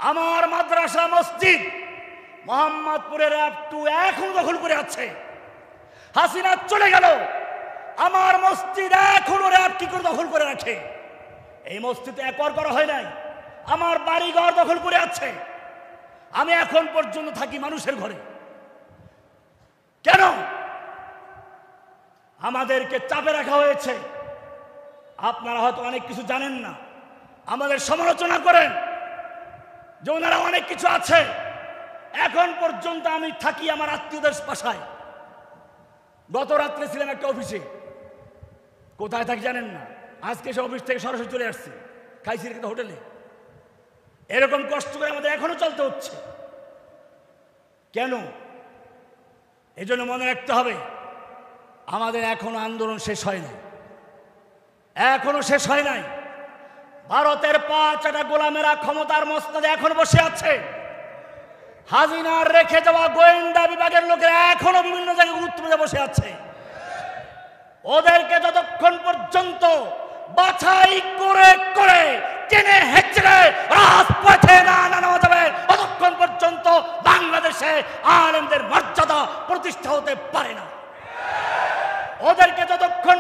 আমার মাদ্রাসা মসজিদ মোহাম্মদপুরের র্যাব-2 এখন দখল করে আছে। হাসিনা চলে গেল, আমার মসজিদ এখনো র্যাব কি করে দখল করে রাখে? এই মসজিদে একবার করা হয় নাই, আমার বাড়িঘর দখল করে আছে। আমি এখন পর্যন্ত থাকি মানুষের ঘরে। কেন আমাদেরকে চাপে রাখা হয়েছে? আপনারা হয়তো অনেক কিছু জানেন না, আমাদের সমালোচনা করেন যে ওনারা অনেক কিছু আছে। এখন পর্যন্ত আমি থাকি আমার আত্মীয়দের বাসায়। গত রাত্রে ছিলাম একটা অফিসে, কোথায় থাকি জানেন না, আজকে সে অফিস থেকে সরাসরি চলে আসছে, খাইছি একটা হোটেলে। এরকম কষ্ট করে আমাদের এখনো চলতে হচ্ছে। কেন? এজন্য মনে রাখতে হবে, আমাদের এখনো আন্দোলন শেষ হয় নাই, এখনো শেষ হয় নাই। ভারতের 5টা গোলামেরা ক্ষমতার মসনদে এখন বসে আছে। হাসিনার রেখে যাওয়া গোয়েন্দা বিভাগের লোকেরা এখনো বিভিন্ন জায়গায় গুরুত্বপূর্ণ বসে আছে। ওদেরকে যতক্ষণ পর্যন্ত বাছাই করে করে টেনে হেঁচড়ে রাজপথে না নামানো যাবে, ততক্ষণ পর্যন্ত বাংলাদেশে আলেমদের মর্যাদা প্রতিষ্ঠা হতে পারে না। ওদেরকে যতক্ষণ